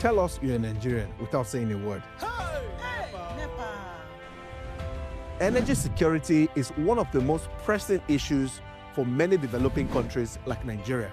Tell us you're a Nigerian without saying a word. Energy security is one of the most pressing issues for many developing countries like Nigeria.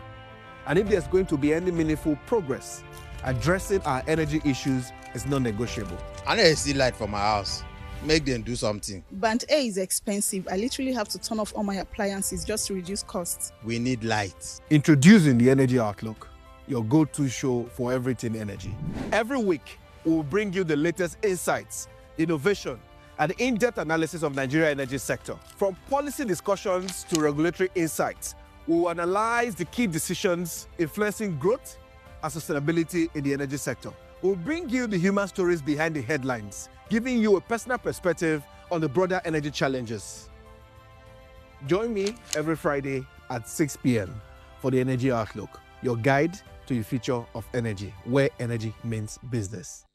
And if there's going to be any meaningful progress, addressing our energy issues is non-negotiable. I need to see light from my house. Make them do something. Band A is expensive. I literally have to turn off all my appliances just to reduce costs. We need light. Introducing the Energy Outlook, your go-to show for everything energy. Every week, we'll bring you the latest insights, innovation, and in-depth analysis of Nigeria's energy sector. From policy discussions to regulatory insights, we will analyze the key decisions influencing growth and sustainability in the energy sector. We'll bring you the human stories behind the headlines, giving you a personal perspective on the broader energy challenges. Join me every Friday at 6 p.m. for the Energy Outlook, your guide to the future of energy, where energy means business.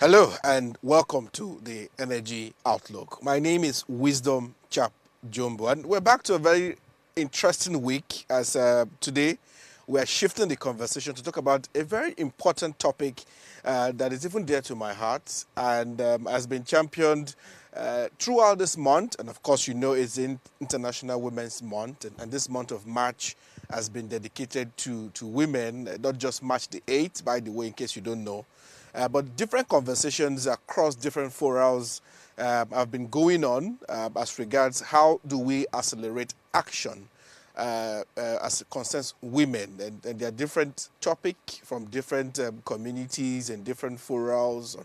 Hello and welcome to the Energy Outlook. My name is Wisdom Chap Jumbo, and we're back to a very interesting week as today we are shifting the conversation to talk about a very important topic that is even dear to my heart and has been championed throughout this month. And of course, you know, it's in International Women's Month, and this month of March has been dedicated to women, not just March the 8th, by the way, in case you don't know. But different conversations across different forums have been going on as regards how do we accelerate action as it concerns women. And there are different topics from different communities and different forums.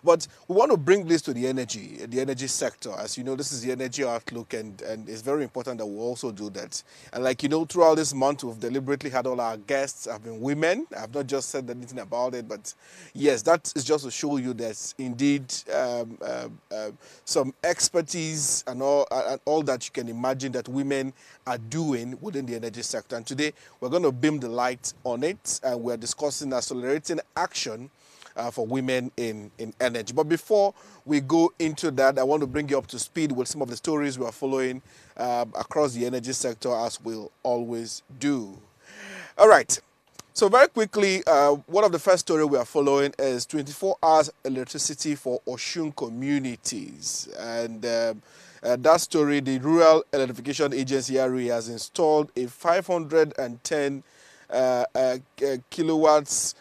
But we want to bring this to the energy sector. As you know, this is the Energy Outlook, and it's very important that we also do that. And like you know, throughout this month, we've deliberately had all our guests have been women. I've not just said anything about it, but yes, that is just to show you that indeed some expertise and all that you can imagine that women are doing within the energy sector. And today, we're going to beam the light on it, and we're discussing accelerating action for women in energy. But before we go into that, I want to bring you up to speed with some of the stories we are following across the energy sector, as we'll always do. All right. So very quickly, one of the first stories we are following is 24 hours electricity for Osun communities. And that story, the Rural Electrification Agency RE has installed a 510 kilowatts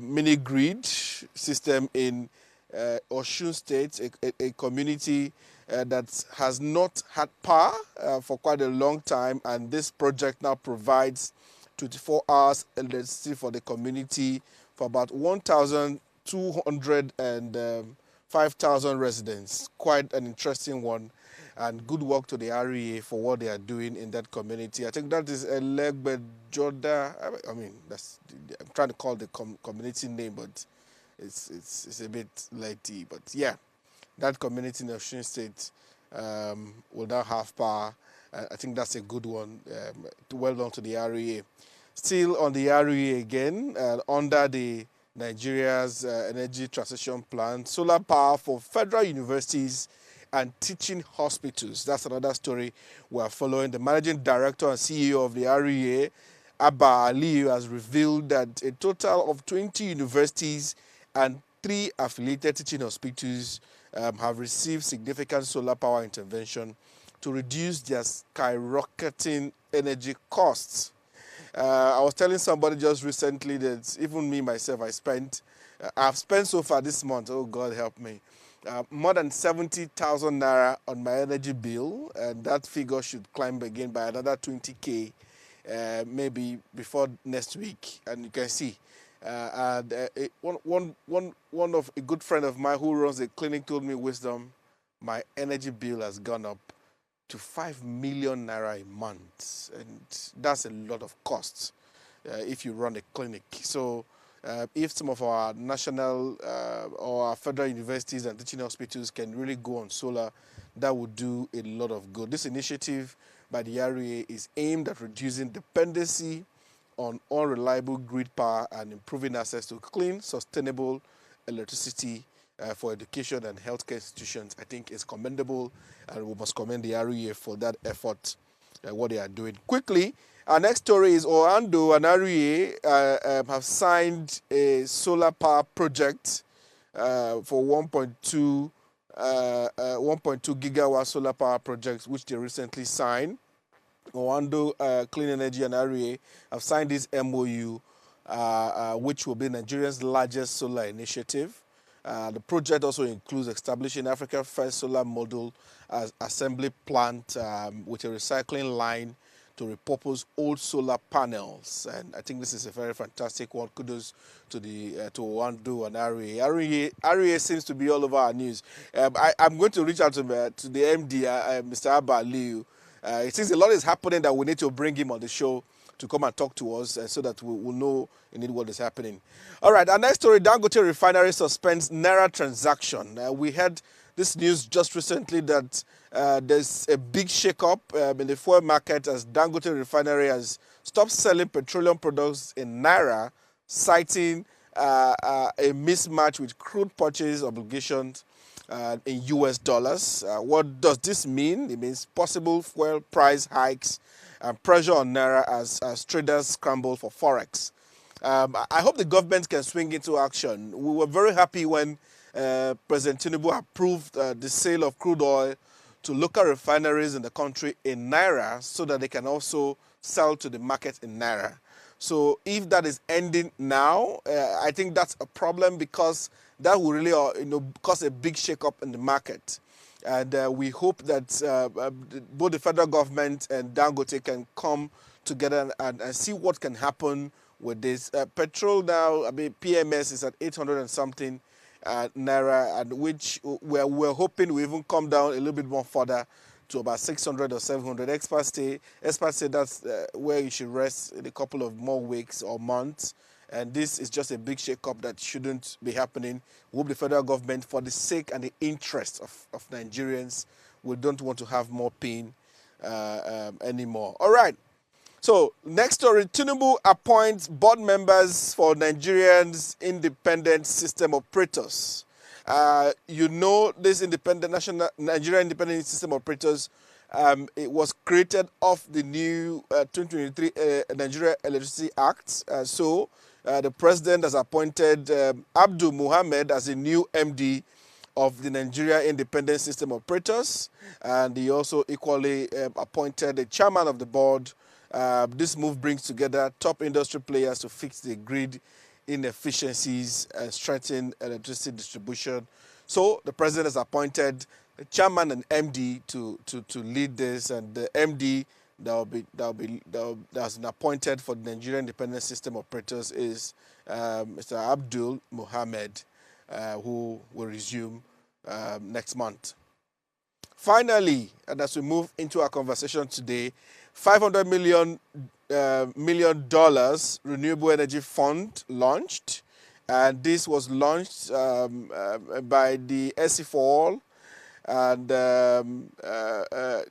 mini grid system in Osun State, a community that has not had power for quite a long time, and this project now provides 24 hours electricity for the community for about 1,200 and 5,000 residents. Quite an interesting one, and good work to the REA for what they are doing in that community. I think that is Joda. I mean, I'm trying to call the community name, but it's a bit lengthy. But yeah, that community in Osun State will now have power. I think that's a good one. Well done to the REA. Still on the REA again, under the Nigeria's energy transition plan, solar power for federal universities and teaching hospitals. That's another story we are following. The managing director and CEO of the REA, Abba Aliyu, has revealed that a total of 20 universities and 3 affiliated teaching hospitals have received significant solar power intervention to reduce their skyrocketing energy costs. I was telling somebody just recently that even me, myself, I've spent so far this month, oh God help me, more than 70,000 naira on my energy bill, and that figure should climb again by another 20K maybe before next week. And you can see, one of a good friend of mine who runs a clinic told me, Wisdom, my energy bill has gone up to 5 million naira a month, and that's a lot of costs if you run a clinic. So if some of our national or our federal universities and teaching hospitals can really go on solar, that would do a lot of good. This initiative by the REA is aimed at reducing dependency on unreliable grid power and improving access to clean, sustainable electricity for education and healthcare institutions, I think is commendable, and we must commend the REA for that effort, what they are doing. Quickly, our next story is Orlando and REA have signed a solar power project for 1.2 gigawatt solar power projects, which they recently signed. Orlando Clean Energy and REA have signed this MOU, which will be Nigeria's largest solar initiative. The project also includes establishing Africa's first solar module assembly plant with a recycling line to repurpose old solar panels. And I think this is a very fantastic one. Kudos to to Orlando and REA. REA seems to be all over our news. I'm going to reach out to the MD, Mr. Abba Liu. It seems a lot is happening that we need to bring him on the show to come and talk to us so that we will know indeed what is happening. All right, our next story, Dangote Refinery suspends Naira transaction. We heard this news just recently that there's a big shake-up in the fuel market as Dangote Refinery has stopped selling petroleum products in Naira, citing a mismatch with crude purchase obligations in US dollars. What does this mean? It means possible fuel price hikes and pressure on Naira as traders scramble for Forex. I hope the government can swing into action. We were very happy when President Tinubu approved the sale of crude oil to local refineries in the country in Naira so that they can also sell to the market in Naira. So if that is ending now, I think that's a problem because that will really cause a big shake-up in the market. And we hope that both the federal government and Dangote can come together and see what can happen with this. Petrol now, I mean, PMS is at 800 and something Naira, and which we're hoping will even come down a little bit more further to about 600 or 700. Experts say that's where you should rest in a couple of more weeks or months. And this is just a big shake-up that shouldn't be happening. We hope the federal government, for the sake and the interest of Nigerians, we don't want to have more pain anymore. All right. So, next story, Tinubu appoints board members for Nigerians independent system operators. This Nigerian independent system operators, it was created off the new 2023 Nigeria Electricity Act. So, the president has appointed Abdul Muhammad as the new MD of the Nigeria Independent System Operators, and he also equally appointed the chairman of the board. This move brings together top industry players to fix the grid inefficiencies and strengthen electricity distribution. So the president has appointed the chairman and MD to lead this, and the MD that's been appointed for the Nigerian Independent System Operators is Mr. Abdul Mohammed, who will resume next month. Finally, and as we move into our conversation today, $500 million renewable energy fund launched, and this was launched by the SC for All, and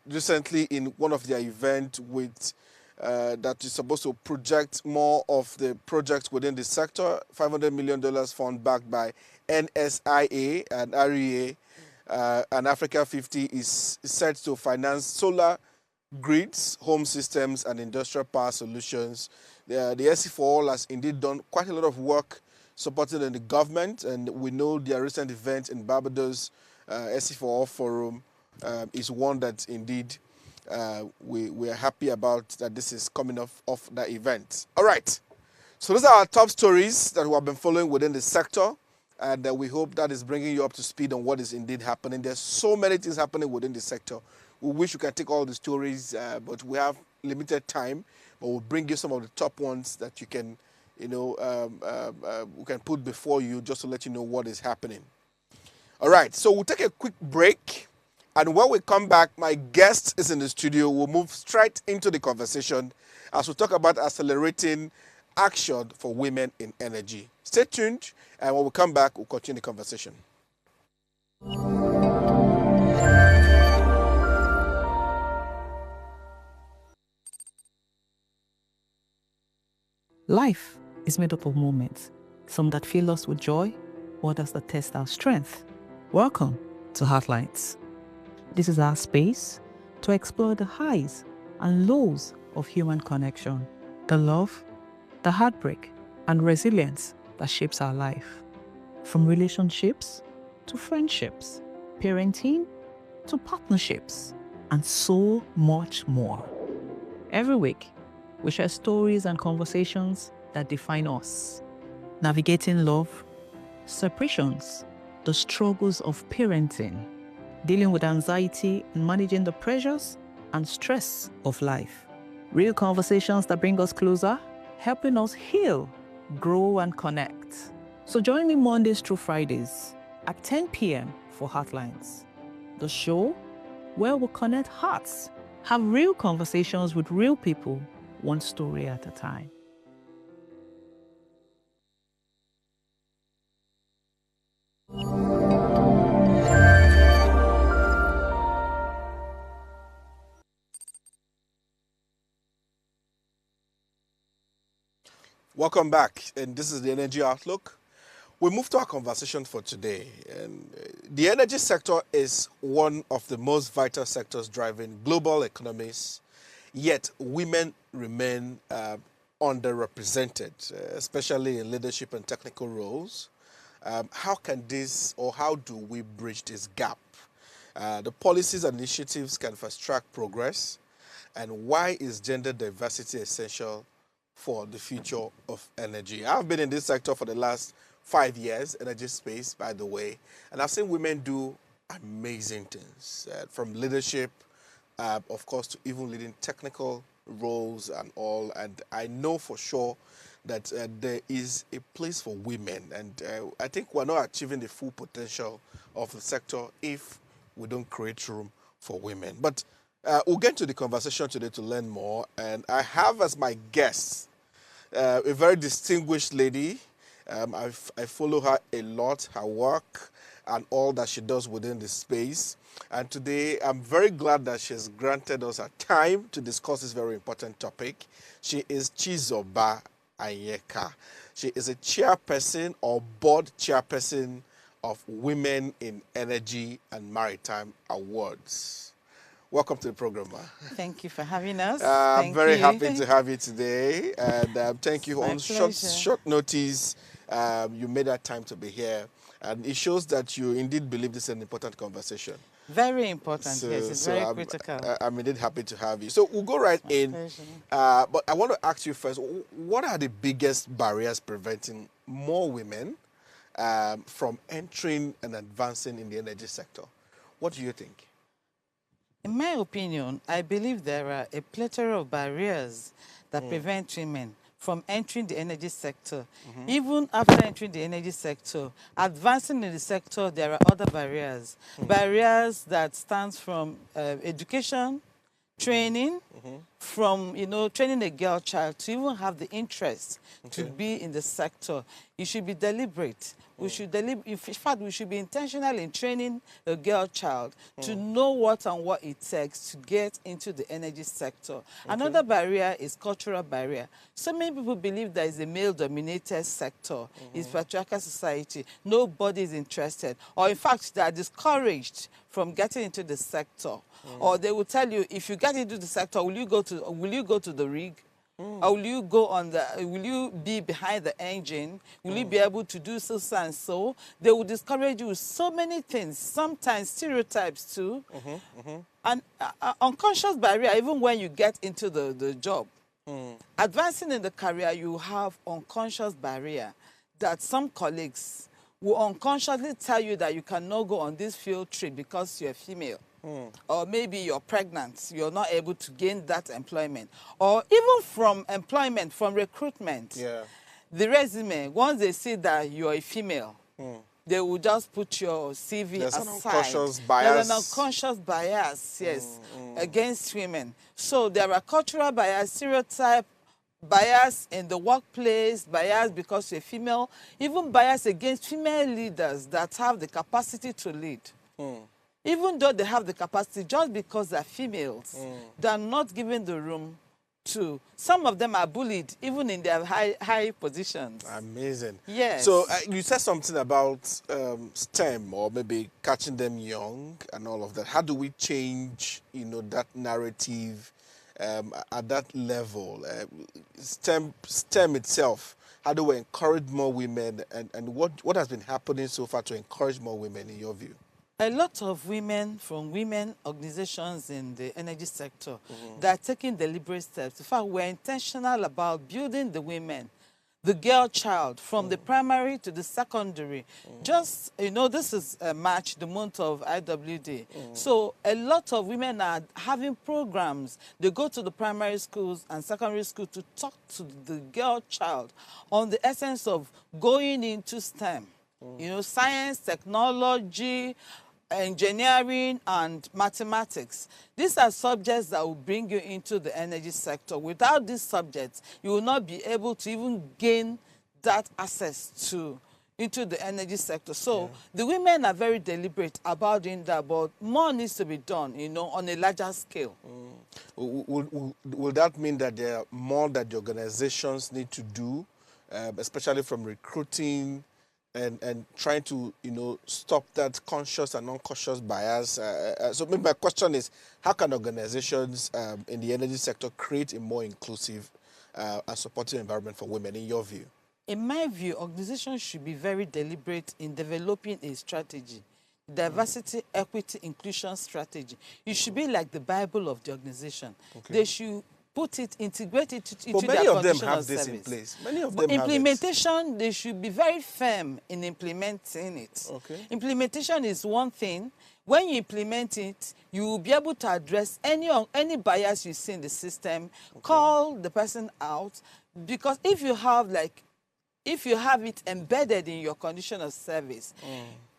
recently in one of their events with that is supposed to project more of the projects within the sector. $500 million fund backed by NSIA and REA, and Africa 50 is set to finance solar grids, home systems, and industrial power solutions. The SC for All has indeed done quite a lot of work supporting the government, and we know their recent event in Barbados, SC for All Forum, is one that indeed we are happy about that this is coming off that event. All right. So those are our top stories that we have been following within the sector, and we hope that is bringing you up to speed on what is indeed happening. There's so many things happening within the sector. We wish we could take all the stories, but we have limited time. But we'll bring you some of the top ones that you can, we can put before you just to let you know what is happening. All right, so we'll take a quick break. And when we come back, my guest is in the studio. We'll move straight into the conversation as we talk about accelerating action for women in energy. Stay tuned, and when we come back, we'll continue the conversation. Life is made up of moments, some that fill us with joy, or does it test our strength? Welcome to Heartlines. This is our space to explore the highs and lows of human connection, the love, the heartbreak, and resilience that shapes our life. From relationships to friendships, parenting to partnerships, and so much more. Every week, we share stories and conversations that define us, navigating love, separations, the struggles of parenting, dealing with anxiety and managing the pressures and stress of life. Real conversations that bring us closer, helping us heal, grow, and connect. So join me Mondays through Fridays at 10 p.m. for Heartlines, the show where we connect hearts, have real conversations with real people, one story at a time. Welcome back, and this is the Energy Outlook. We move to our conversation for today. And the energy sector is one of the most vital sectors driving global economies, yet women remain underrepresented, especially in leadership and technical roles. How can this, or how do we bridge this gap? The policies and initiatives can fast track progress, and why is gender diversity essential for the future of energy? I've been in this sector for the last 5 years, energy space, by the way, and I've seen women do amazing things, from leadership, of course, to even leading technical roles and all. And I know for sure that there is a place for women, and I think we're not achieving the full potential of the sector if we don't create room for women. But we'll get to the conversation today to learn more, and I have as my guest a very distinguished lady. I follow her a lot, her work and all that she does within the space. And today I'm very glad that she has granted us her time to discuss this very important topic. She is Chizoba Anyika. She is a chairperson or board chairperson of Women in Energy and Maritime Awards. Welcome to the program, ma. Thank you for having us. I'm very happy to have you today, and thank you. On pleasure. short notice, you made that time to be here, and it shows that you indeed believe this is an important conversation. Very important, yes, it's very critical. I'm indeed happy to have you. So we'll go right in, but I want to ask you first, what are the biggest barriers preventing more women from entering and advancing in the energy sector? What do you think? In my opinion, I believe there are a plethora of barriers that prevent women from entering the energy sector. Even after entering the energy sector, advancing in the sector, there are other barriers. Barriers that stands from education, training, from, training a girl child to even have the interest to be in the sector. You should be deliberate. We should in fact, we should be intentional in training a girl child to know what it takes to get into the energy sector. Another barrier is cultural barrier. So many people believe that it's a male-dominated sector. It's patriarchal society. Nobody is interested. Or in fact, they are discouraged from getting into the sector. Or they will tell you, if you get into the sector, will you go to the rig? Or will you go on will you be behind the engine? Will you be able to do so and so? They will discourage you with so many things, sometimes stereotypes too. And unconscious barrier, even when you get into the job. Advancing in the career, you have unconscious barrier that some colleagues will unconsciously tell you that you cannot go on this field trip because you're female. Or maybe you're pregnant, you're not able to gain that employment. Or even from employment, from recruitment, the resume, once they see that you're a female, they will just put your CV There's aside. An unconscious bias. There's an unconscious bias, yes, against women. So there are cultural bias, stereotype, bias in the workplace, bias because you're female, even bias against female leaders that have the capacity to lead. Even though they have the capacity, just because they're females, they're not given the room to, some of them are bullied even in their high positions. Amazing. Yes. So you said something about STEM, or maybe catching them young and all of that. How do we change, that narrative at that level? STEM itself. How do we encourage more women, and what has been happening so far to encourage more women in your view? A lot of women from women organizations in the energy sector that are taking deliberate steps. In fact, we're intentional about building the women, the girl child, from the primary to the secondary. Just, this is March, the month of IWD. So a lot of women are having programs. They go to the primary schools and secondary schools to talk to the girl child on the essence of going into STEM. Science, technology, engineering, and mathematics. These are subjects that will bring you into the energy sector. Without these subjects, you will not be able to even gain that access into the energy sector. So the women are very deliberate about doing that, but more needs to be done, on a larger scale. Will that mean that there are more that the organizations need to do, especially from recruiting and trying to, stop that conscious and unconscious bias? So maybe my question is, how can organizations in the energy sector create a more inclusive and supportive environment for women, in your view? In my view, organizations should be very deliberate in developing a strategy, diversity, equity, inclusion strategy. It should be like the Bible of the organization. Okay. They should put it, integrate it into their condition of service. But many of them have this in place. Many of them implementation, they should be very firm in implementing it. Okay. Implementation is one thing. When you implement it, you will be able to address any bias you see in the system, call the person out, because if you have it embedded in your condition of service,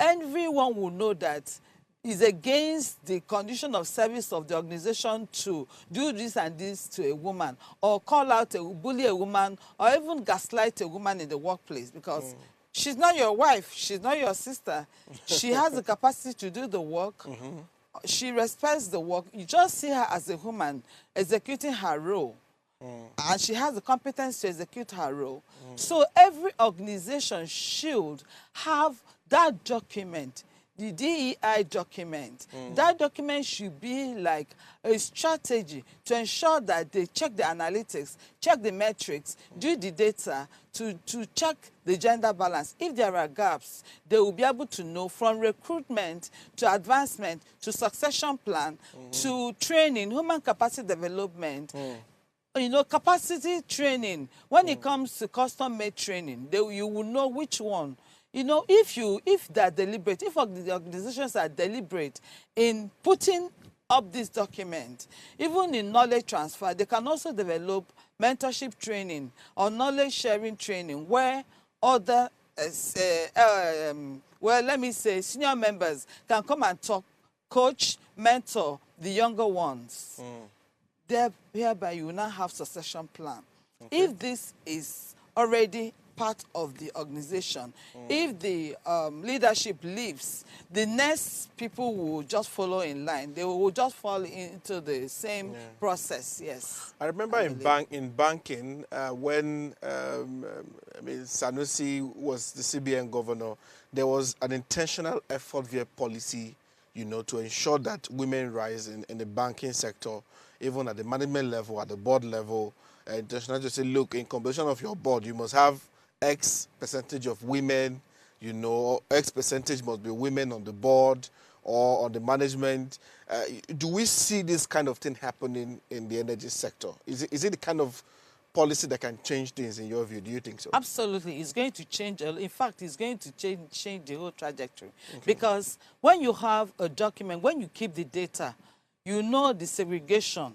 everyone will know that it's against the condition of service of the organization to do this and this to a woman, or call out, bully a woman, or even gaslight a woman in the workplace, because she's not your wife, she's not your sister. She has the capacity to do the work. She respects the work. You just see her as a woman executing her role. And she has the competence to execute her role. So every organization should have that document, the DEI document. That document should be like a strategy to ensure that they check the analytics, check the metrics, do the data to check the gender balance. If there are gaps, they will be able to know, from recruitment to advancement to succession plan to training, human capacity development. Capacity training. When it comes to custom-made training, you will know which one. If they're deliberate, if the organizations are deliberate in putting up this document, even in knowledge transfer, they can also develop mentorship training or knowledge sharing training where other, let me say, senior members can come and talk, coach, mentor the younger ones. Hereby you will now have succession plan. If this is already part of the organization, if the leadership leaves, the next people will just follow in line. They will just fall into the same process. Yes. I remember in banking when Sanusi was the CBN governor, there was an intentional effort via policy, to ensure that women rise in the banking sector, even at the management level, at the board level. Intentional to say, look, in composition of your board, you must have X percentage of women, X percentage must be women on the board or on the management. Do we see this kind of thing happening in the energy sector? Is it the kind of policy that can change things, in your view? Do you think so? Absolutely. It's going to change. In fact, it's going to change the whole trajectory. Because when you have a document, when you keep the data, you know the segregation,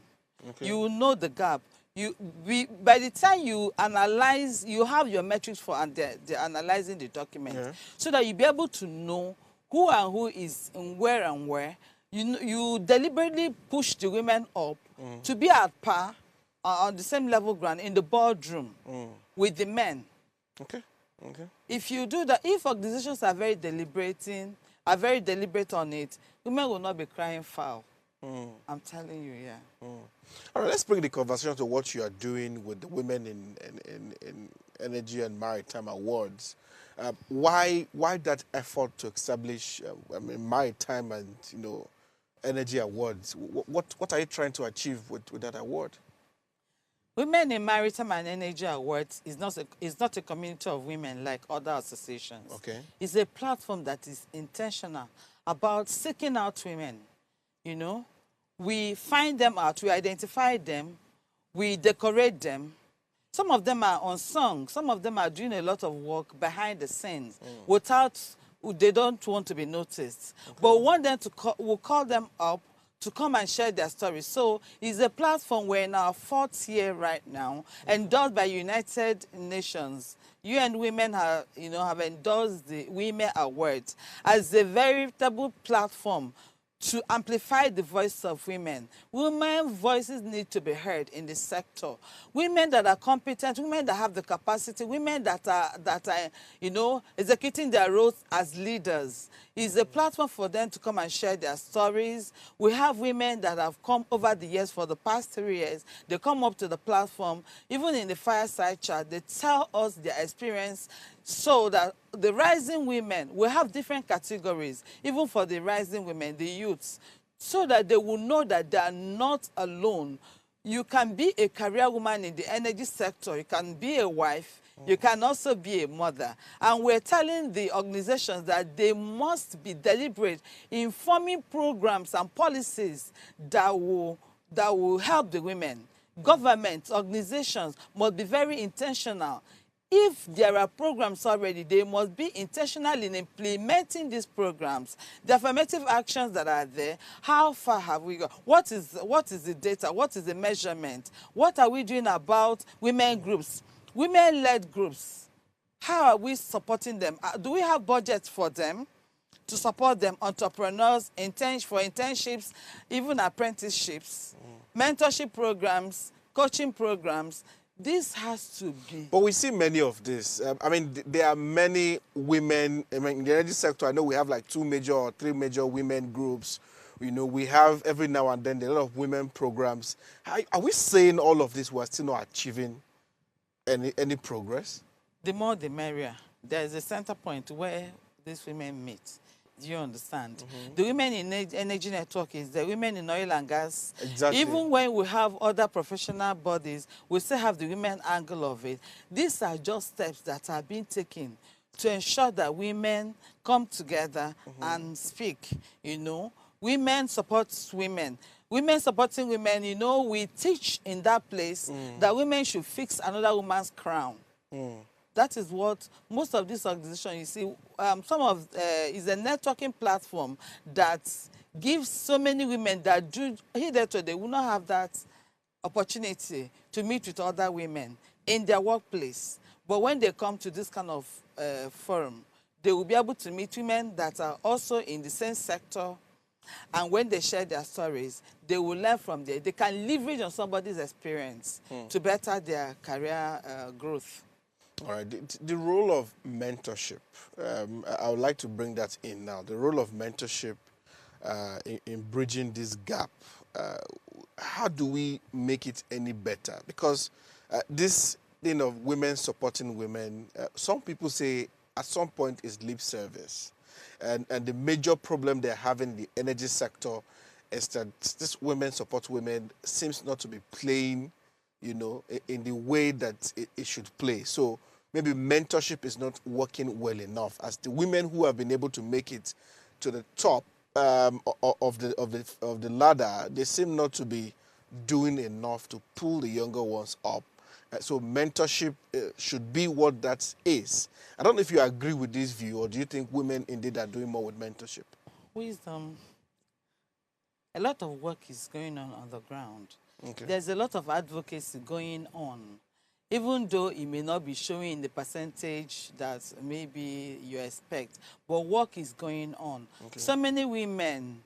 you know the gap. By the time you analyze, you have your metrics for they're analyzing the document, so that you'll be able to know who and who is in where and where. You deliberately push the women up to be at par, on the same level ground in the boardroom with the men. If you do that, if organizations are very deliberate on it, women will not be crying foul. I'm telling you, yeah. All right, let's bring the conversation to what you are doing with the Women in Energy and Maritime Awards. Why that effort to establish maritime and energy awards? What are you trying to achieve with that award? Women in Maritime and Energy Awards is not a community of women like other associations. Okay. It's a platform that is intentional about seeking out women. You know, we find them out, we identify them, we decorate them. Some of them are unsung. Some of them are doing a lot of work behind the scenes without, they don't want to be noticed. Okay. But we want them to we'll call them up to come and share their stories. So it's a platform. We're in our 4th year right now, endorsed by United Nations. UN Women have endorsed the Women Awards as a veritable platform to amplify the voice of women. Women's voices need to be heard in the sector. Women that are competent, women that have the capacity, women that are executing their roles as leaders. It's a platform for them to come and share their stories. We have women that have come over the years, for the past 3 years. They come up to the platform, even in the fireside chat, they tell us their experience, so that the rising women will have different categories, even for the rising women, the youths, so that they will know that they are not alone. You can be a career woman in the energy sector, you can be a wife, you can also be a mother. And we're telling the organizations that they must be deliberate in forming programs and policies that will help the women. Government, organizations must be very intentional. If there are programs already, they must be intentional in implementing these programs. The affirmative actions that are there, how far have we gone? What is the data? What is the measurement? What are we doing about women groups, women-led groups? How are we supporting them? Do we have budgets for them to support them? Entrepreneurs, for internships, even apprenticeships, mentorship programs, coaching programs. This has to be. But we see many of this. There are many women in the energy sector. I know we have like 2 major or 3 major women groups. We have every now and then a lot of women programs. Are we saying all of this, we're still not achieving any progress? The more the merrier. There is a center point where these women meet. Do you understand? The women in energy network is the women in oil and gas. Exactly. Even when we have other professional bodies, we still have the women angle of it. These are just steps that are being taken to ensure that women come together and speak. Women support women. Women supporting women, we teach in that place that women should fix another woman's crown. That is what most of these organizations, you see, is a networking platform that gives so many women that hitherto they will not have that opportunity to meet with other women in their workplace. But when they come to this kind of forum, they will be able to meet women that are also in the same sector. And when they share their stories, they will learn from there. They can leverage on somebody's experience to better their career growth. All right, the role of mentorship, I would like to bring that in now. The role of mentorship in bridging this gap, how do we make it any better? Because this thing of women supporting women, some people say at some point is lip service. And the major problem they're having in the energy sector is that this women support women seems not to be playing, in the way that it should play. So maybe mentorship is not working well enough, as the women who have been able to make it to the top of the ladder, they seem not to be doing enough to pull the younger ones up. So mentorship should be what that is. I don't know if you agree with this view, or do you think women indeed are doing more with mentorship? Wisdom. A lot of work is going on the ground. Okay. There's a lot of advocacy going on, even though it may not be showing the percentage that maybe you expect, but work is going on. Okay. So many women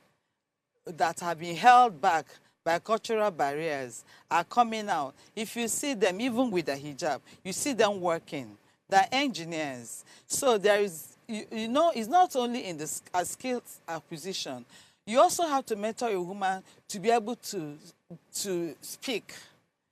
that have been held back by cultural barriers are coming out. If you see them, even with the hijab, you see them working. They're engineers. So there is, it's not only in the skills acquisition. You also have to mentor a woman to be able to speak.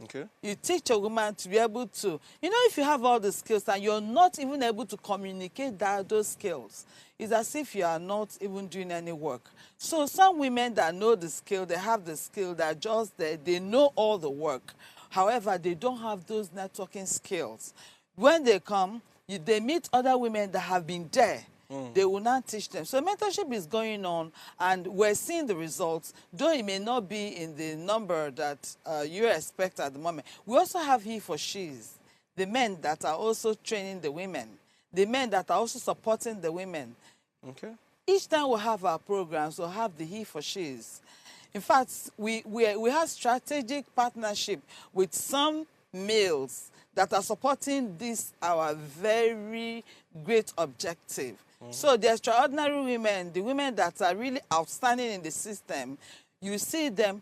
Okay. You teach a woman to be able to, if you have all the skills and you're not even able to communicate those skills, it's as if you are not even doing any work. So some women that know the skill, they have the skill, they're just there, they know all the work. However, they don't have those networking skills. When they come, they meet other women that have been there. They will not teach them. So mentorship is going on, and we're seeing the results, though it may not be in the number that you expect at the moment. We also have he for she's, the men that are also training the women, the men that are also supporting the women. Okay. Each time we have our programs, we'll have the he for she's. In fact, we have strategic partnership with some males that are supporting this, our very great objective. So the extraordinary women, the women that are really outstanding in the system, you see them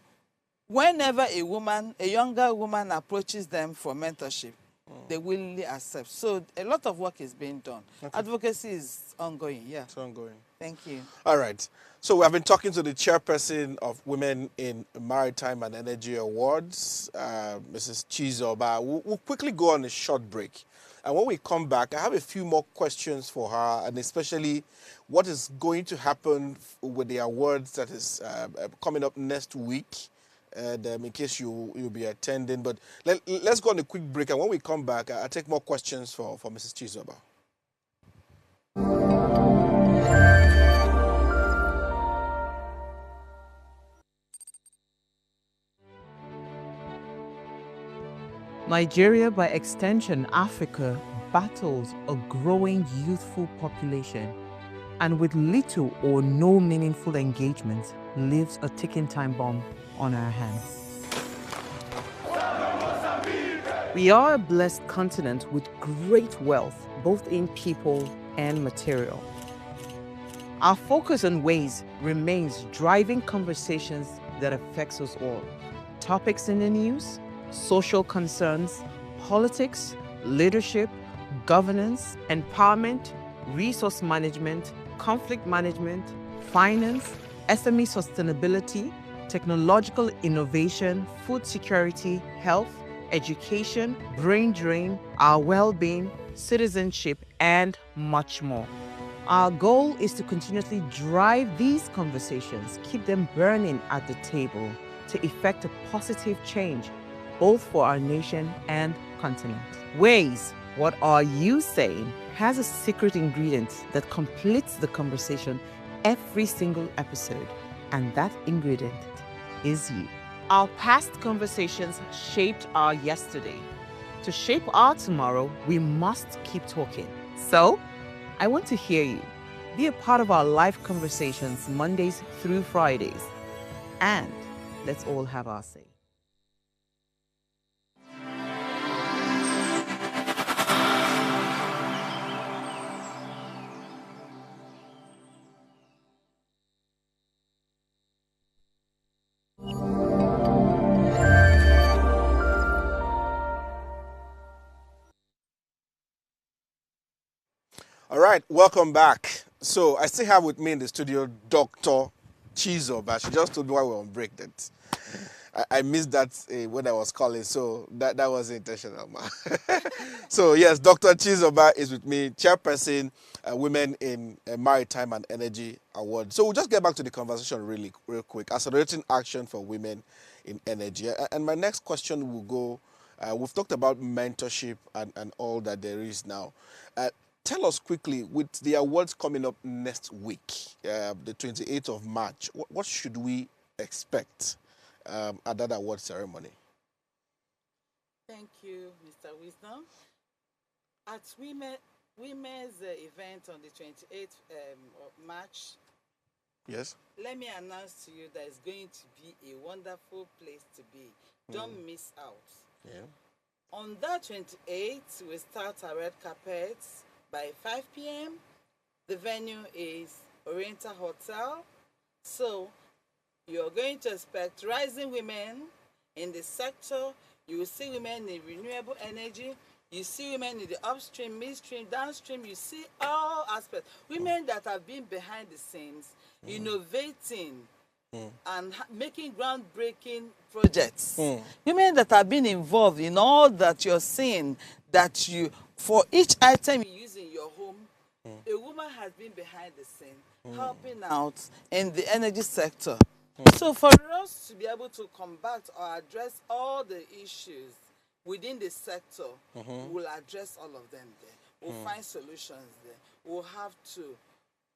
whenever a younger woman approaches them for mentorship, they willingly accept. So a lot of work is being done. Okay. Advocacy is ongoing, yeah. It's ongoing. Thank you. All right. So we have been talking to the chairperson of Women in Maritime and Energy Awards, Mrs. Chizoba. We'll quickly go on a short break. And when we come back, I have a few more questions for her, and especially what is going to happen with the awards that is coming up next week. And in case you'll be attending. But let's go on a quick break. And when we come back, I'll take more questions for Mrs. Chizoba. Nigeria, by extension Africa, battles a growing youthful population, and with little or no meaningful engagement, lives a ticking time bomb on our hands. We are a blessed continent with great wealth, both in people and material. Our focus on ways remains driving conversations that affects us all. Topics in the news, social concerns, politics, leadership, governance, empowerment, resource management, conflict management, finance, SME sustainability, technological innovation, food security, health, education, brain drain, our well-being, citizenship, and much more. Our goal is to continuously drive these conversations, keep them burning at the table to effect a positive change, both for our nation and continent. Ways, what are you saying, has a secret ingredient that completes the conversation every single episode, and that ingredient is you. Our past conversations shaped our yesterday. To shape our tomorrow, we must keep talking. So, I want to hear you. Be a part of our live conversations Mondays through Fridays. And let's all have our say. All right, welcome back. So I still have with me in the studio Dr. Chizoba. She just told me while we were on break that I missed that when I was calling, so that was intentional, ma. So yes, Dr. Chizoba is with me, chairperson, Women in Maritime and Energy Award. So we'll just get back to the conversation real quick. Accelerating action for women in energy. And my next question will go, we've talked about mentorship and all that there is now. Tell us quickly, with the awards coming up next week, the 28th of March, what should we expect at that award ceremony? Thank you, Mr. Wisdom. At Women's event on the 28th of March, Yes. let me announce to you that it's going to be a wonderful place to be. Don't miss out. Yeah. On that 28th, we start our red carpets by 5 p.m. The venue is Oriental Hotel. So you're going to expect rising women in the sector. You will see women in renewable energy. You see women in the upstream, midstream, downstream. You see all aspects. Women that have been behind the scenes, innovating and making groundbreaking projects. Women that have been involved in all that you're seeing, that you, for each item you use in your home, a woman has been behind the scene, helping out in the energy sector. So for us to be able to combat or address all the issues within the sector, we'll address all of them there. We'll find solutions there. We'll have to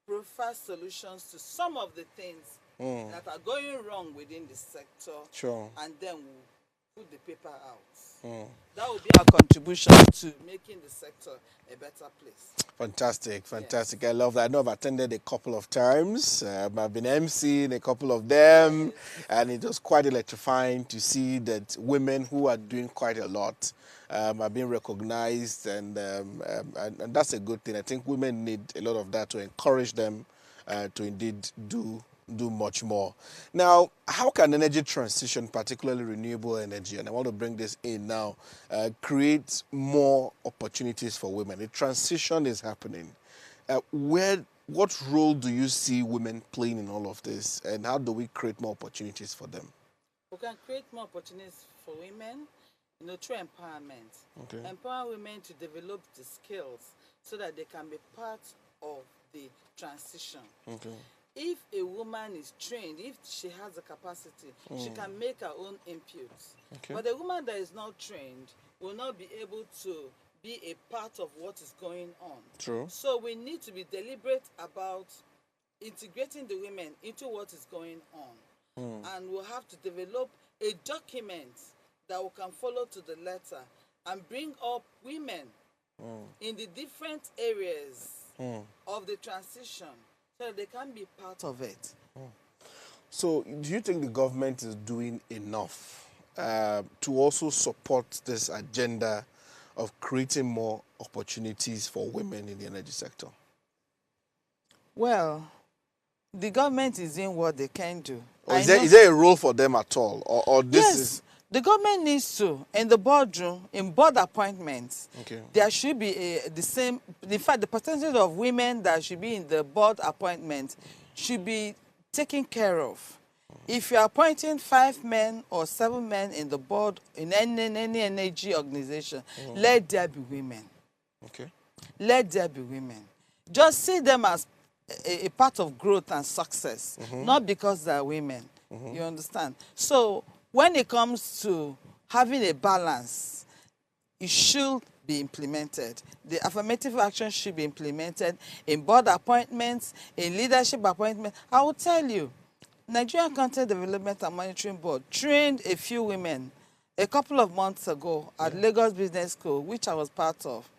provide solutions to some of the things that are going wrong within the sector. Sure. And then we'll put the paper out. That will be our contribution to making the sector a better place. Fantastic, fantastic. Yes. I love that. I know I've attended a couple of times. I've been emceeing a couple of them. Yes. And it was quite electrifying to see that women who are doing quite a lot are being recognized. And that's a good thing. I think women need a lot of that to encourage them to indeed do much more. Now, how can energy transition, particularly renewable energy, and I want to bring this in now, create more opportunities for women? The transition is happening. What role do you see women playing in all of this, and how do we create more opportunities for them? We can create more opportunities for women, through empowerment. Okay. Empower women to develop the skills so that they can be part of the transition. Okay. If a woman is trained, if she has the capacity, she can make her own inputs. Okay. But a woman that is not trained will not be able to be a part of what is going on. True. So we need to be deliberate about integrating the women into what is going on. And we'll have to develop a document that we can follow to the letter and bring up women in the different areas of the transition, so they can be part of it. So do you think the government is doing enough to also support this agenda of creating more opportunities for women in the energy sector? Well, the government is doing what they can do. Or is there a role for them at all? Or this yes, is... the government needs to, in the boardroom, in board appointments, there should be the same, in fact, the percentage of women that should be in the board appointment should be taken care of. If you're appointing 5 men or 7 men in the board, in any energy organization, let there be women. Okay. Let there be women. Just see them as a part of growth and success, not because they're women. You understand? So, when it comes to having a balance, it should be implemented. The affirmative action should be implemented in board appointments, in leadership appointments. I will tell you, Nigerian Content Development and Monitoring Board trained a few women a couple of months ago at Lagos Business School, which I was part of,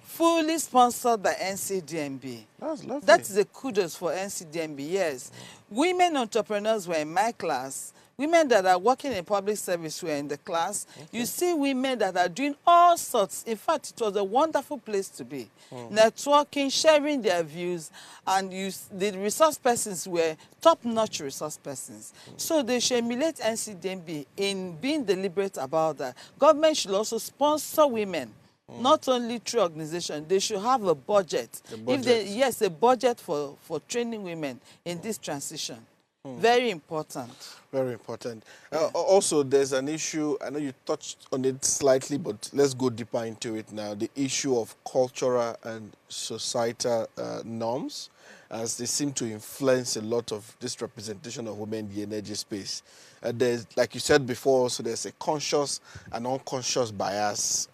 fully sponsored by NCDMB. That's lovely. That's the kudos for NCDMB, yes. Women entrepreneurs were in my class. Women that are working in public service were in the class. You see women that are doing all sorts. In fact, it was a wonderful place to be. Networking, sharing their views, and the resource persons were top-notch resource persons. So they should emulate NCDMB in being deliberate about that. Government should also sponsor women. Not only through organization, they should have a budget. Yes, a budget for training women in this transition. Very important. Very important. Also, there's an issue, I know you touched on it slightly, but let's go deeper into it now. The issue of cultural and societal norms, as they seem to influence a lot of this representation of women in the energy space. There's, like you said before, so there's a conscious and unconscious bias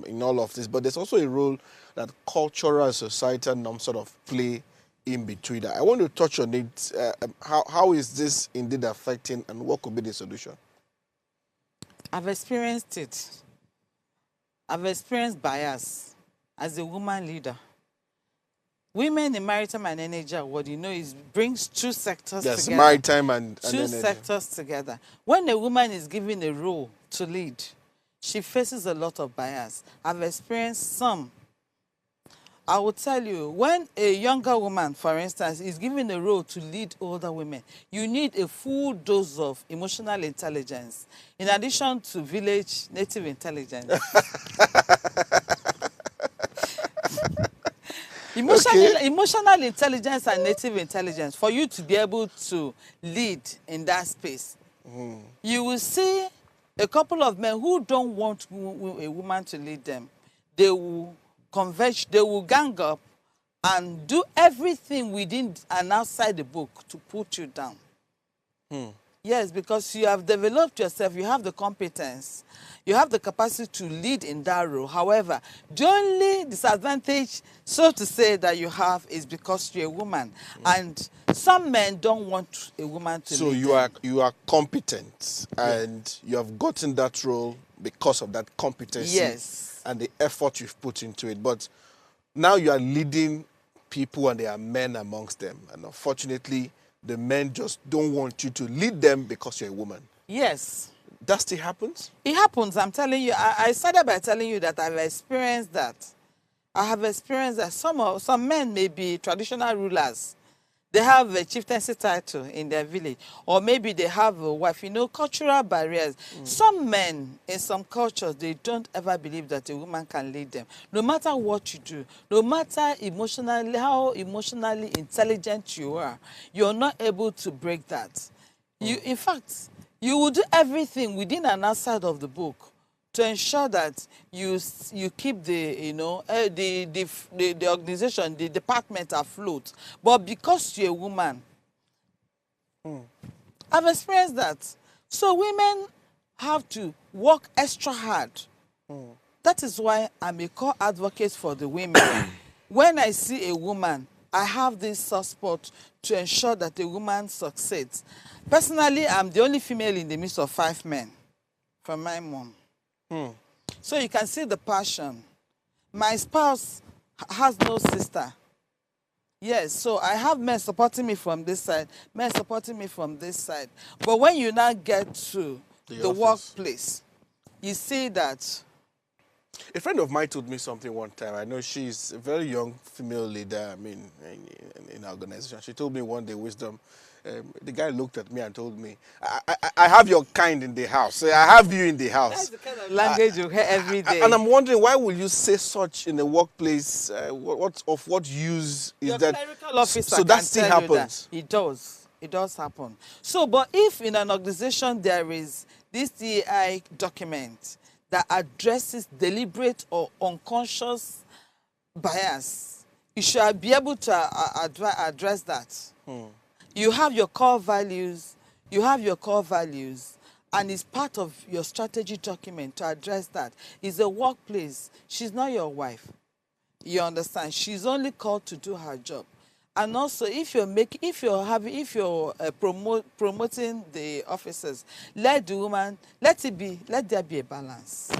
in all of this, but there's also a role that cultural and societal norms sort of play in between that. I want to touch on it. How is this indeed affecting, and what could be the solution? I've experienced it. I've experienced bias as a woman leader. Women in Maritime and Energy, what is brings two sectors together. Yes, maritime and two energy. Sectors together. When a woman is given a role to lead, she faces a lot of bias. I've experienced some. I will tell you, when a younger woman, for instance, is given a role to lead older women, you need a full dose of emotional intelligence, in addition to village native intelligence. Emotional Okay. Emotional intelligence and native intelligence, for you to be able to lead in that space, you will see a couple of men who don't want a woman to lead them. They will converge, they will gang up and do everything within and outside the book to put you down. Yes, because you have developed yourself, you have the competence, you have the capacity to lead in that role. However, the only disadvantage, so to say, that you have is because you're a woman. And some men don't want a woman to So lead you them. are competent, and you have gotten that role because of that competency Yes. and the effort you've put into it. But now you are leading people, and there are men amongst them. And unfortunately, the men just don't want you to lead them because you're a woman. Yes. That still happens? It happens, I'm telling you. I started by telling you that I've experienced that. I have experienced that some men may be traditional rulers. They have a chieftaincy title in their village, or maybe they have a wife. You know, cultural barriers. Some men in some cultures, they don't ever believe that a woman can lead them. No matter what you do, no matter how emotionally intelligent you are, you're not able to break that. In fact, you will do everything within and outside of the book to ensure that you keep the the organization, the department afloat. But because you're a woman, I've experienced that. So women have to work extra hard. That is why I'm a core advocate for the women. When I see a woman, I have this soft spot to ensure that a woman succeeds. Personally, I'm the only female in the midst of 5 men from my mom. So you can see the passion. My spouse has no sister. Yes, so I have men supporting me from this side, men supporting me from this side. But when you now get to the office. workplace, you see that. A friend of mine told me something one time. I know she's a very young female leader, I mean, in our organization. She told me one day, Wisdom, the guy looked at me and told me, I have your kind in the house. I have you in the house. That's the kind of language you hear every day. And I'm wondering, why will you say such in the workplace? What use is Your that? clerical officer So that can still tell you that. happens. It does. It does happen. So, but if in an organization there is this DEI document that addresses deliberate or unconscious bias, you should be able to address that. You have your core values, and it's part of your strategy document to address that. It's a workplace. She's not your wife. You understand? She's only called to do her job. And also, if you're promoting the officers, let there be a balance.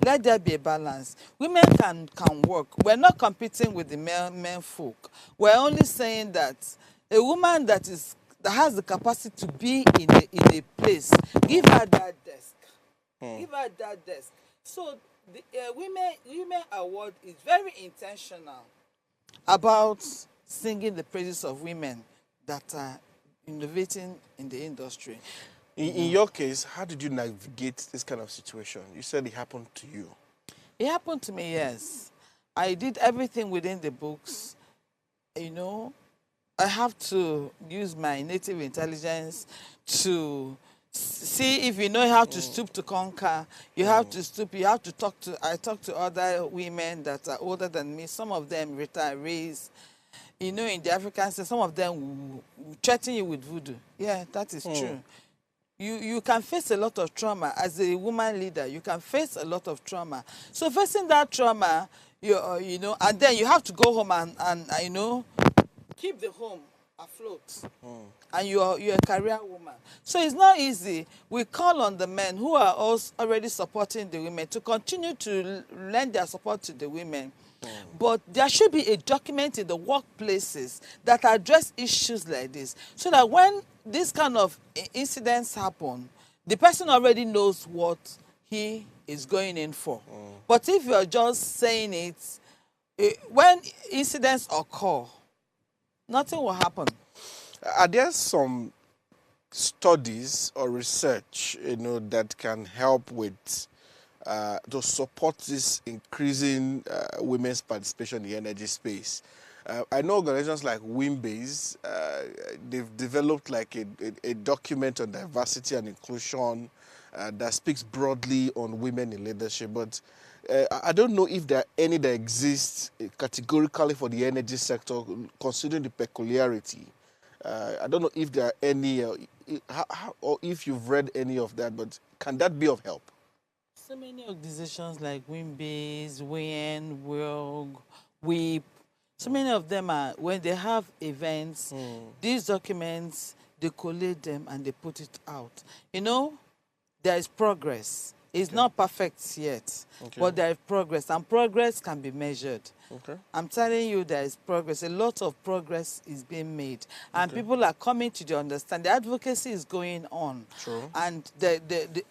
Let there be a balance. Women can work. We're not competing with the men folk. We're only saying that a woman that has the capacity to be in a place, give her that desk. Give her that desk. So the Women Award is very intentional about singing the praises of women that are innovating in the industry. In your case, how did you navigate this kind of situation? You said it happened to you. It happened to me, yes. I did everything within the books. You know, I have to use my native intelligence to see if you know how to stoop to conquer. You have to stoop. You have to talk to. I talk to other women that are older than me. Some of them retirees. You know, in the African side, some of them will threaten you with voodoo. Yeah, that is true. You can face a lot of trauma as a woman leader. You can face a lot of trauma. So facing that trauma, you know, and then you have to go home and you know, keep the home afloat. And you're a career woman. So it's not easy. We call on the men who are also already supporting the women to continue to lend their support to the women. But there should be a document in the workplaces that address issues like this, so that when this kind of incidents happen, the person already knows what he is going in for. But if you're just saying it, when incidents occur, nothing will happen. Are there some studies or research, you know, that can help with to support this increasing women's participation in the energy space? I know organizations like Wimbase, they've developed like a document on diversity and inclusion that speaks broadly on women in leadership, but I don't know if there are any that exist categorically for the energy sector, considering the peculiarity. I don't know if there are any, or if you've read any of that, but can that be of help? So many organizations like Wimbase, WIN, WILG, WEEP, so many of them are, when they have events, these documents, they collate them and they put it out. You know, there is progress. It's not perfect yet, but there is progress, and progress can be measured. I'm telling you, there is progress. A lot of progress is being made, and people are coming to the understand. The advocacy is going on, and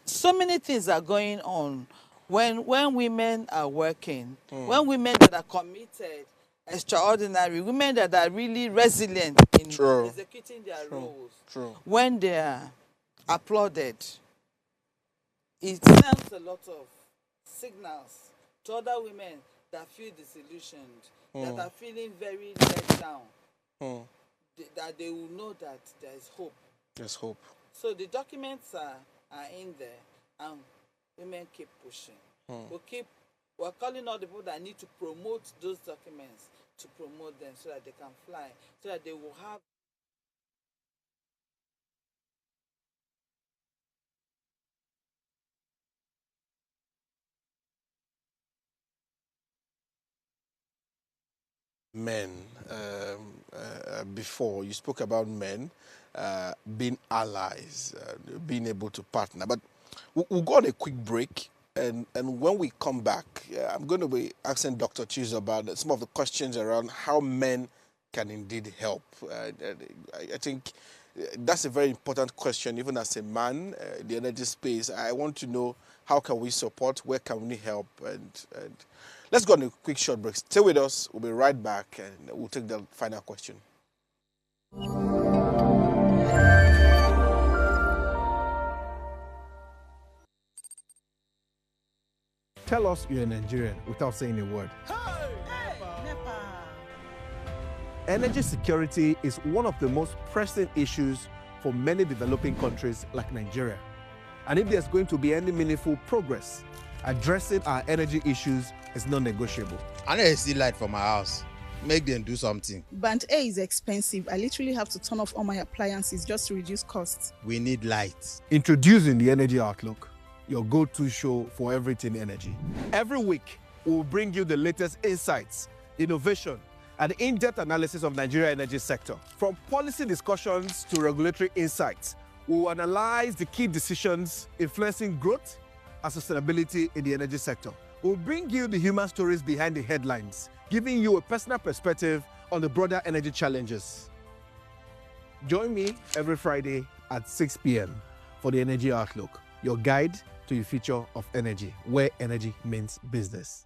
so many things are going on. When women are working, when women that are committed, extraordinary, women that are really resilient in executing their roles, when they are applauded, it sends a lot of signals to other women that feel disillusioned, that are feeling very let down, that they will know that there is hope. There's hope. So the documents are in there, and women keep pushing. We're calling all the people that need to promote those documents to promote them so that they can fly, so that they will have. Men, before you spoke about men being allies, being able to partner, but we'll go on a quick break, and when we come back, I'm going to be asking Dr. Chizoba about some of the questions around how men can indeed help. I think that's a very important question. Even as a man, the energy space, I want to know, how can we support, where can we help, and let's go on a quick short break. Stay with us. We'll be right back, and we'll take the final question. Tell us you're a Nigerian without saying a word. Energy security is one of the most pressing issues for many developing countries like Nigeria. And if there's going to be any meaningful progress, addressing our energy issues is non-negotiable. I know see light for my house. Make them do something. Band A is expensive. I literally have to turn off all my appliances just to reduce costs. We need light. Introducing the Energy Outlook, your go-to show for everything energy. Every week, we'll bring you the latest insights, innovation, and in-depth analysis of Nigeria energy sector. From policy discussions to regulatory insights, we will analyze the key decisions influencing growth and sustainability in the energy sector. We'll bring you the human stories behind the headlines, giving you a personal perspective on the broader energy challenges. Join me every Friday at 6 p.m. for the Energy Outlook, your guide to the future of energy, where energy means business.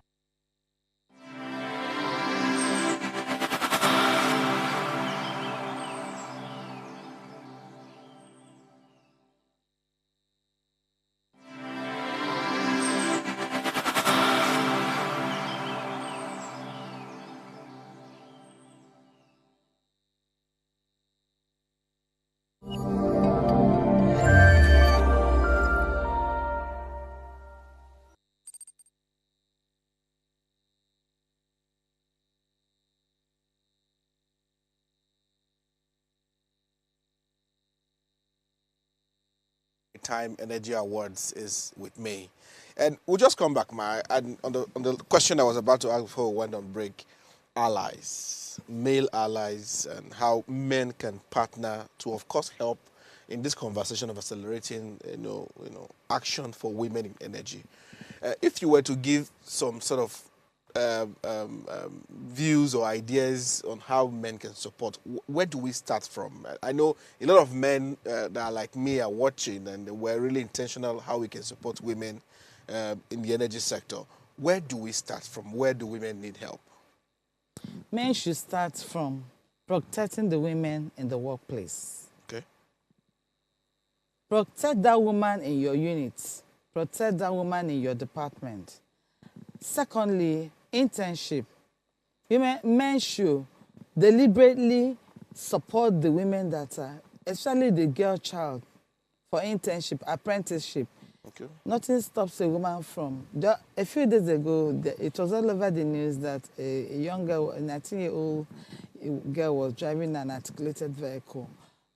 Time Energy Awards is with me, and we'll just come back, and on the question I was about to ask before we went on break, allies, male allies, and how men can partner to, of course, help in this conversation of accelerating, action for women in energy. If you were to give some sort of views or ideas on how men can support, where do we start from? I know a lot of men that are like me are watching, and we're really intentional how we can support women in the energy sector. Where do we start from? Where do women need help? Men should start from protecting the women in the workplace. Okay. Protect that woman in your unit. Protect that woman in your department. Secondly, internship. Men should deliberately support the women that are, especially the girl child, for internship, apprenticeship. Okay. Nothing stops a woman from. A few days ago, it was all over the news that a young girl, a 19-year-old girl, was driving an articulated vehicle.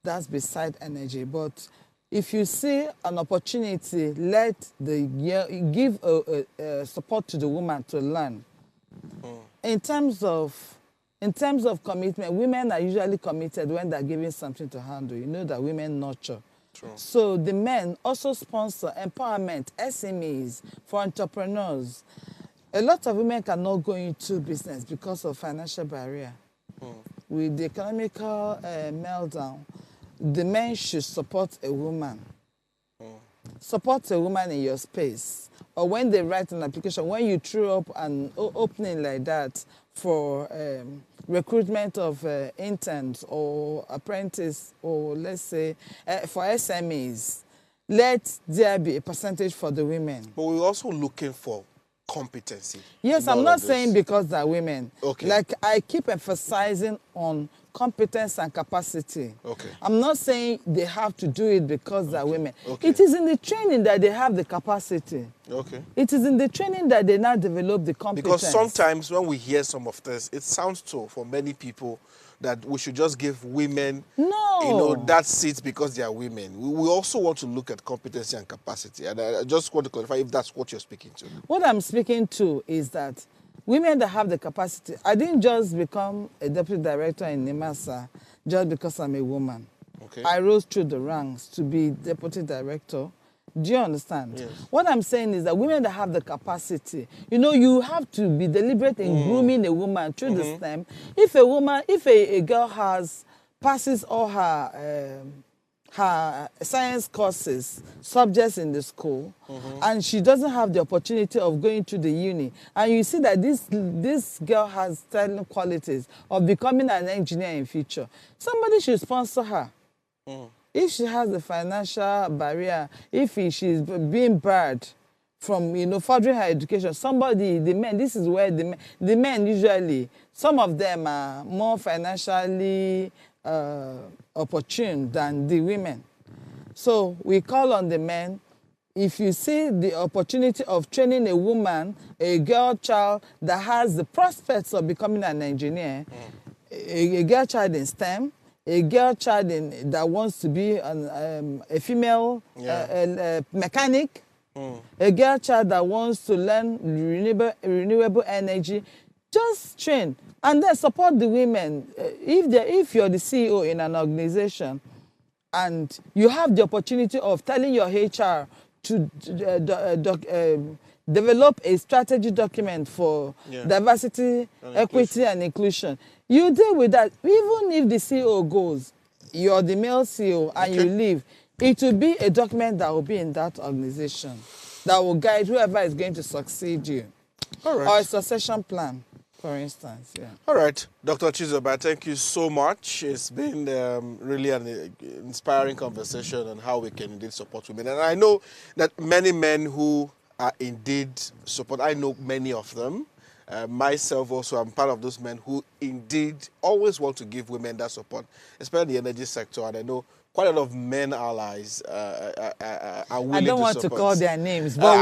That's beside energy. But if you see an opportunity, give support to the woman to learn. In terms of commitment, women are usually committed when they're given something to handle. You know that women nurture. True. So the men also sponsor empowerment, SMEs, for entrepreneurs. A lot of women cannot go into business because of financial barrier. With the economical meltdown, the men should support a woman. Support a woman in your space. Or when they write an application, when you throw up an opening like that for recruitment of interns or apprentice, or let's say for SMEs, let there be a percentage for the women. But we're also looking for competency. Yes, I'm not saying because they're women. Okay. Like, I keep emphasizing on competence and capacity. Okay. I'm not saying they have to do it because they're women. Okay. It is in the training that they have the capacity. Okay. It is in the training that they now develop the competence. Because sometimes when we hear some of this, it sounds so for many people that we should just give women, that seat because they are women. We also want to look at competency and capacity. And I just want to clarify if that's what you're speaking to. What I'm speaking to is that women that have the capacity, I didn't just become a deputy director in NIMASA just because I'm a woman. Okay. I rose through the ranks to be deputy director. Do you understand? Yes. What I'm saying is that women that have the capacity, you have to be deliberate in grooming a woman through the STEM. If a girl passes all her science courses, subjects in the school, and she doesn't have the opportunity of going to the uni, and you see that this girl has certain qualities of becoming an engineer in future, somebody should sponsor her. If she has the financial barrier, if she's being barred from, furthering her education, the men, this is where the men usually, some of them are more financially opportune than the women. So we call on the men, if you see the opportunity of training a woman, a girl child that has the prospects of becoming an engineer, a girl child in STEM, a girl child that wants to be a female mechanic, a girl child that wants to learn renewable energy, just train and then support the women. If you're the CEO in an organization and you have the opportunity of telling your HR to develop a strategy document for diversity, equity, and inclusion, you deal with that. Even if the CEO goes, you're the male CEO, and you leave, it will be a document that will be in that organization that will guide whoever is going to succeed you. All right. Or a succession plan, for instance. Yeah. All right, Dr. Chizoba, thank you so much. It's been really an inspiring conversation on how we can indeed support women. And I know that many men who are indeed support, I know many of them. Myself also, I'm part of those men who indeed always want to give women that support, especially in the energy sector. And I know quite a lot of men allies are willing to support. I don't want to call their names, but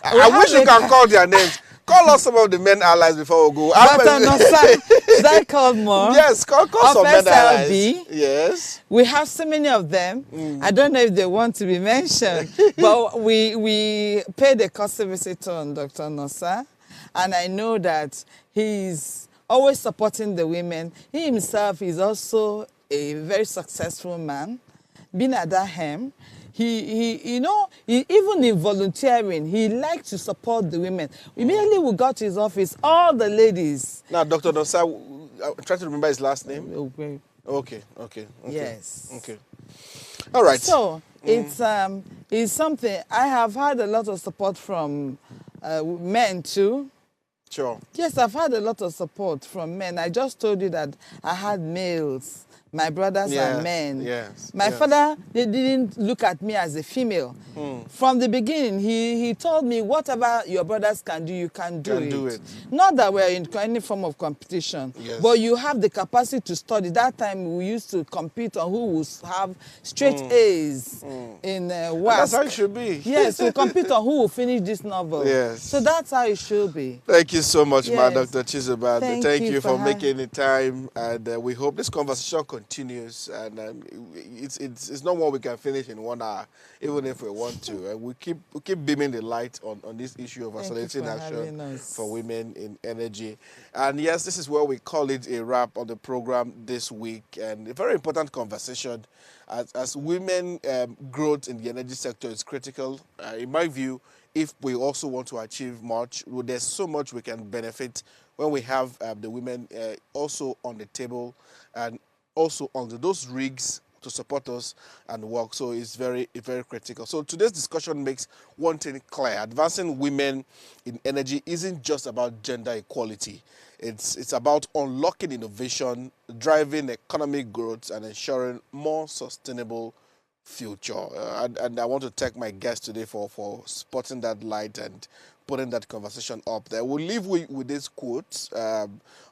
I wish you can call their names. Call us some of the men allies before we go. Should I call more? Yes, call some men allies. Yes. We have so many of them. I don't know if they want to be mentioned, but we paid a courtesy visit on Dr. Nosa, and I know that he's always supporting the women. He himself is also a very successful man, been at that hem. He even in volunteering, he likes to support the women. Immediately we got to his office, all the ladies. Now, Dr. Nosa, I'm trying to remember his last name. Okay. Yes. Okay. All right. So it's something. I have had a lot of support from men too. Sure. Yes, I've had a lot of support from men. I just told you that I had males. My brothers are Yes, men. yes, My yes. father, they didn't look at me as a female. From the beginning, he told me, whatever your brothers can do, you can do it. Not that we're in any form of competition, Yes. but you have the capacity to study. That time, we used to compete on who would have straight A's in WASC. That's how it should be. Yes, we compete on who will finish this novel. Yes. So that's how it should be. Thank you so much, Yes. Dr. Chizoba. Thank you for for making the time, and we hope this conversation continues. And it's not one we can finish in 1 hour, even if we want to. We keep beaming the light on this issue of accelerating action for women in energy. And yes, this is where we call it a wrap on the program this week, and a very important conversation. As women, growth in the energy sector is critical. In my view, if we also want to achieve much, there's so much we can benefit when we have the women also on the table and also on those rigs to support us and work. So it's very critical. So today's discussion makes one thing clear. Advancing women in energy isn't just about gender equality. It's about unlocking innovation, driving economic growth, and ensuring more sustainable future. And I want to thank my guest today for spotting that light and putting that conversation up there. We'll leave with this quote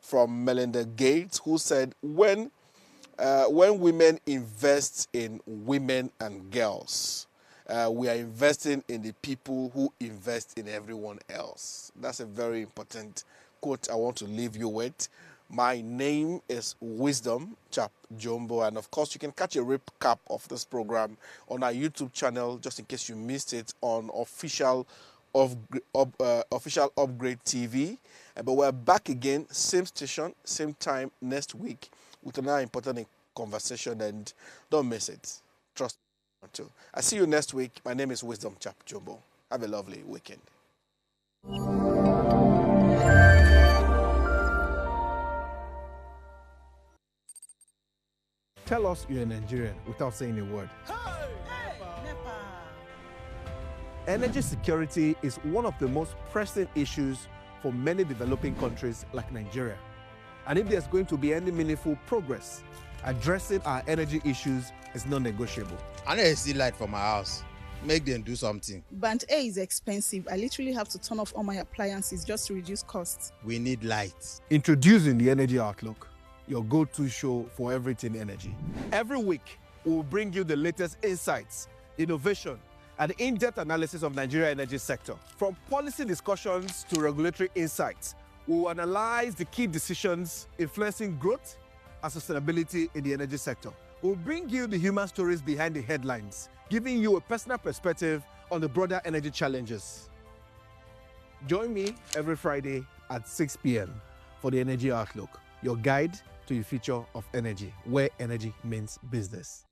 from Melinda Gates, who said, when women invest in women and girls, we are investing in the people who invest in everyone else. That's a very important quote I want to leave you with. My name is Wisdom Chap Jumbo, and of course you can catch a recap of this program on our YouTube channel, just in case you missed it, on official Upgrade TV. But we're back again, same station, same time next week with another important conversation, and don't miss it. Trust me too. I see you next week. My name is Wisdom Chap Jumbo. Have a lovely weekend. Tell us you're a Nigerian without saying a word. Energy security is one of the most pressing issues for many developing countries like Nigeria. And if there's going to be any meaningful progress, addressing our energy issues is non-negotiable. I need to see light for my house. Make them do something. Band A is expensive. I literally have to turn off all my appliances just to reduce costs. We need light. Introducing the Energy Outlook, your go-to show for everything energy. Every week, we'll bring you the latest insights, innovation, and in-depth analysis of Nigeria energy sector. From policy discussions to regulatory insights, we will analyze the key decisions influencing growth and sustainability in the energy sector. We'll bring you the human stories behind the headlines, giving you a personal perspective on the broader energy challenges. Join me every Friday at 6 p.m. for the Energy Outlook, your guide to the future of energy, where energy means business.